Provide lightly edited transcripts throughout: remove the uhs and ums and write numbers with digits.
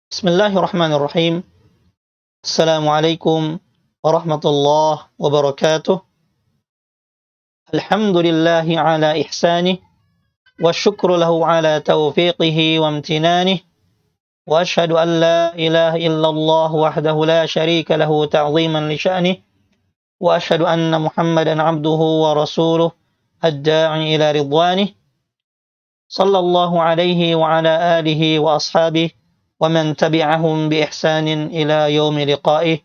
Bismillahirrahmanirrahim. Assalamualaikum warahmatullahi wabarakatuh. Alhamdulillahi ala ihsanih wa syukru lahu ala taufiqihi wa amtinanih wa ashhadu an la ilaha illallah wahdahu la syarika lahu ta'ziman li sya'nih wa ashhadu anna Muhammadan abduhu wa rasuluh ad-da'i ila ridwanih sallallahu alaihi wa ala alihi wa ashabihi wa man tabi'ahum bi ihsanin ila yaumi liqa'ih.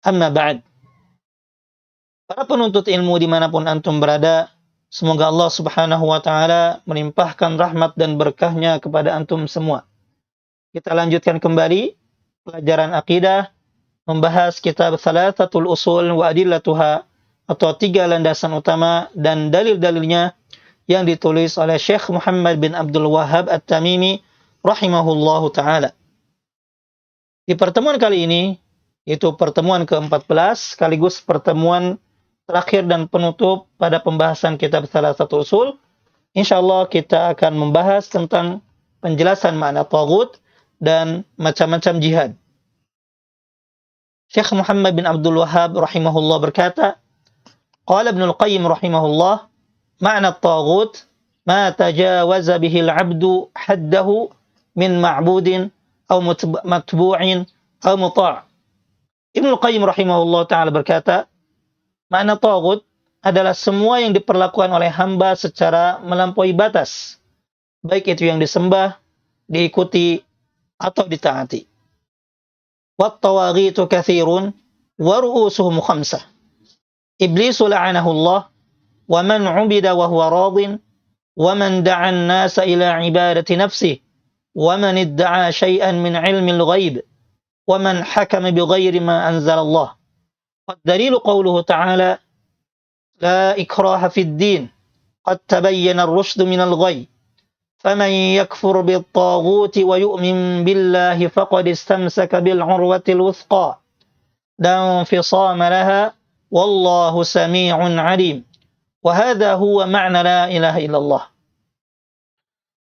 Amma ba'd. Para penuntut ilmu dimanapun antum berada, semoga Allah subhanahu wa ta'ala melimpahkan rahmat dan berkahnya kepada antum semua. Kita lanjutkan kembali pelajaran akidah, membahas kitab Thalathatul Usul wa Adillatuha, atau 3 landasan utama dan dalil-dalilnya yang ditulis oleh Syekh Muhammad bin Abdul Wahhab At-Tamimi rahimahullahu ta'ala. Di pertemuan kali ini, yaitu pertemuan ke-14 sekaligus pertemuan terakhir dan penutup pada pembahasan kitab Thalathatul Usul, insyaallah kita akan membahas tentang penjelasan makna taghut dan macam-macam jihad. Syekh Muhammad bin Abdul Wahhab rahimahullah berkata, qala Ibnul Qayyim rahimahullah, makna taghut ma tajawaza bihi al-'abdu haddahu min ma'budin aw matbu'in aw muta'. Ibnul Qayyim rahimahullah ta'ala berkata, makna taghut adalah semua yang diperlakukan oleh hamba secara melampaui batas, baik itu yang disembah, diikuti, atau ditaati. Wat tawaghitu katsirun wa ru'usuhum khamsah. Iblisu la'anahullah wa man 'ubida wa huwa radin wa man da'a an-nasa ila 'ibadati nafsihi wa man idda'a syai'an min 'ilmi al-ghaib wa man hakama bighairi ma anzalallah. Wad-dalilu qawluhu ta'ala la ikraha fid din qad tabayyana ar-rusydu minal ghayy faman yakfur bit-taghuti wa yu'min billahi faqad istamsaka bil 'urwatil wuthqa la infisama laha wallahu samii'un 'alim. Wa hadha huwa ma'na la ilaha illallah.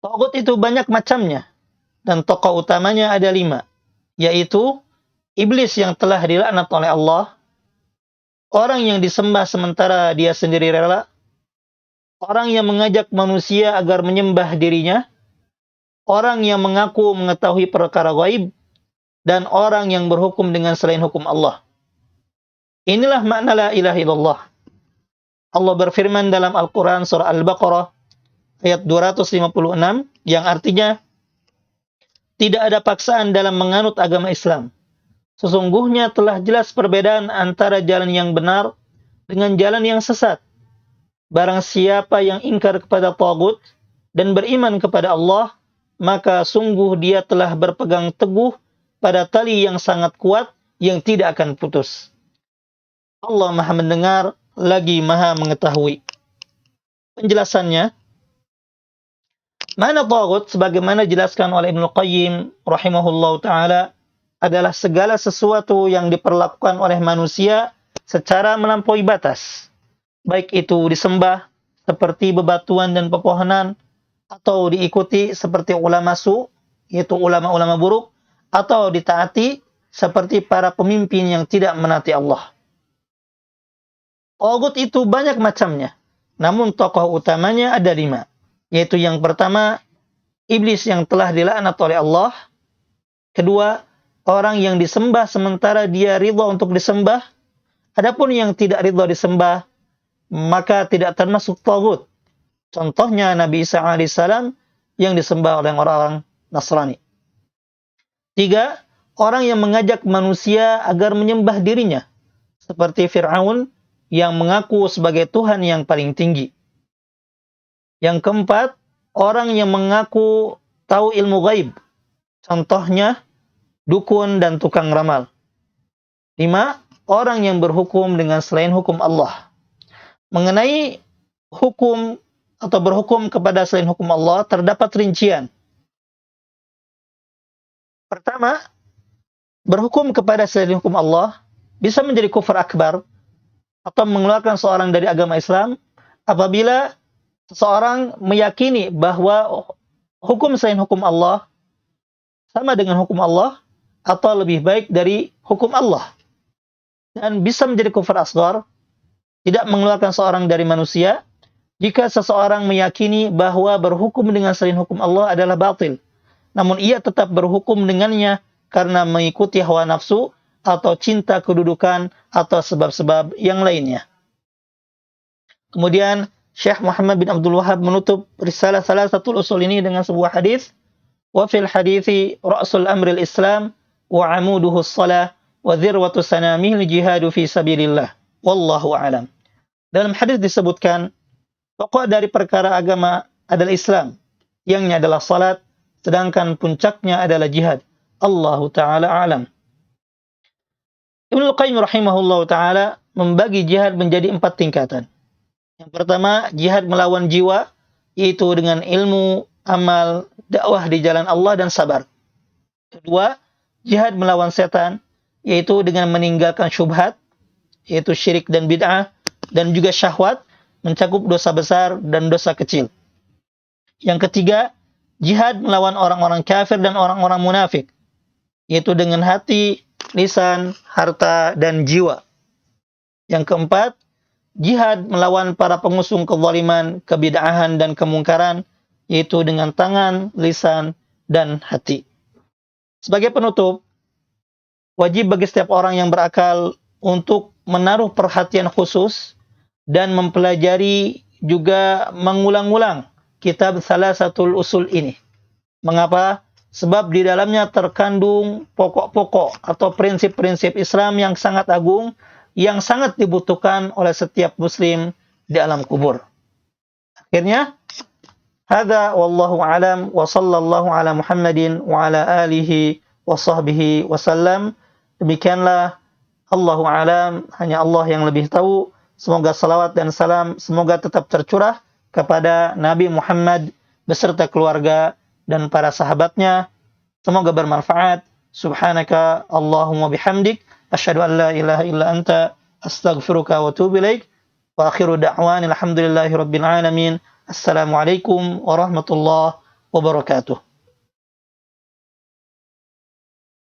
Taghut itu banyak macamnya dan tokoh utamanya ada 5, yaitu iblis yang telah dilaknat oleh Allah, orang yang disembah sementara dia sendiri rela, orang yang mengajak manusia agar menyembah dirinya, orang yang mengaku mengetahui perkara gaib, dan orang yang berhukum dengan selain hukum Allah. Inilah makna la ilaha illallah. Allah berfirman dalam Al-Quran surah Al-Baqarah ayat 256 yang artinya, tidak ada paksaan dalam menganut agama Islam. Sesungguhnya telah jelas perbedaan antara jalan yang benar dengan jalan yang sesat. Barang siapa yang ingkar kepada taghut dan beriman kepada Allah, maka sungguh dia telah berpegang teguh pada tali yang sangat kuat yang tidak akan putus. Allah Maha mendengar lagi Maha mengetahui. Penjelasannya, makna taghut sebagaimana dijelaskan oleh Ibnul Qayyim rahimahullah ta'ala adalah segala sesuatu yang diperlakukan oleh manusia secara melampaui batas, baik itu disembah seperti bebatuan dan pepohonan, atau diikuti seperti ulama su, yaitu ulama-ulama buruk, atau ditaati seperti para pemimpin yang tidak menaati Allah. Taghut itu banyak macamnya, namun tokoh utamanya ada 5, yaitu yang pertama, iblis yang telah dilaknat oleh Allah. Kedua, orang yang disembah sementara dia ridha untuk disembah. Adapun yang tidak ridha disembah, maka tidak termasuk taghut. Contohnya Nabi Isa alaihissalam yang disembah oleh orang-orang Nasrani. 3, orang yang mengajak manusia agar menyembah dirinya, seperti Fir'aun yang mengaku sebagai Tuhan yang paling tinggi. Yang keempat, orang yang mengaku tahu ilmu gaib, contohnya dukun dan tukang ramal. 5, orang yang berhukum dengan selain hukum Allah. Mengenai hukum atau berhukum kepada selain hukum Allah terdapat rincian. Pertama, berhukum kepada selain hukum Allah bisa menjadi kufur akbar atau mengeluarkan seorang dari agama Islam apabila seseorang meyakini bahwa hukum selain hukum Allah sama dengan hukum Allah, atau lebih baik dari hukum Allah. Dan bisa menjadi kufur asghar, tidak mengeluarkan seorang dari manusia, jika seseorang meyakini bahwa berhukum dengan selain hukum Allah adalah batil, namun ia tetap berhukum dengannya karena mengikuti hawa nafsu atau cinta kedudukan atau sebab-sebab yang lainnya. Kemudian Syekh Muhammad bin Abdul Wahhab menutup risalah Thalathatul Usul ini dengan sebuah hadis, wa fil hadithi ra'sul amril Islam wa amuduhu shalah wa dhirwatu sanamihil jihadu fi sabilillah wallahu a'lam. Dalam hadis disebutkan pokok dari perkara agama adalah Islam, yangnya adalah salat, sedangkan puncaknya adalah jihad. Allahu ta'ala a'lam. Ibnu Qayyim rahimahullah ta'ala membagi jihad menjadi 4 tingkatan. Yang pertama, jihad melawan jiwa, yaitu dengan ilmu, amal, dakwah di jalan Allah dan sabar. Kedua, jihad melawan setan, yaitu dengan meninggalkan syubhat, yaitu syirik dan bid'ah, dan juga syahwat, mencakup dosa besar dan dosa kecil. Yang ketiga, jihad melawan orang-orang kafir dan orang-orang munafik, yaitu dengan hati, lisan, harta, dan jiwa. Yang keempat, jihad melawan para pengusung kezaliman, kebid'ahan, dan kemungkaran, yaitu dengan tangan, lisan, dan hati. Sebagai penutup, wajib bagi setiap orang yang berakal untuk menaruh perhatian khusus dan mempelajari juga mengulang-ulang kitab Thalathatul Usul ini. Mengapa? Sebab di dalamnya terkandung pokok-pokok atau prinsip-prinsip Islam yang sangat agung, yang sangat dibutuhkan oleh setiap muslim di alam kubur. Akhirnya, hadza wallahu alam wa sallallahu ala Muhammadin wa ala alihi wa sahbihi wasallam. Demikianlah, Allahu alam, hanya Allah yang lebih tahu. Semoga salawat dan salam semoga tetap tercurah kepada Nabi Muhammad beserta keluarga dan para sahabatnya. Semoga bermanfaat. Subhanaka Allahumma bihamdik, asyhadu an la ilaha illa anta, astaghfiruka wa atubu ilaik. Wa akhiru da'wan alhamdulillahi rabbil alamin. Assalamualaikum warahmatullahi wabarakatuh.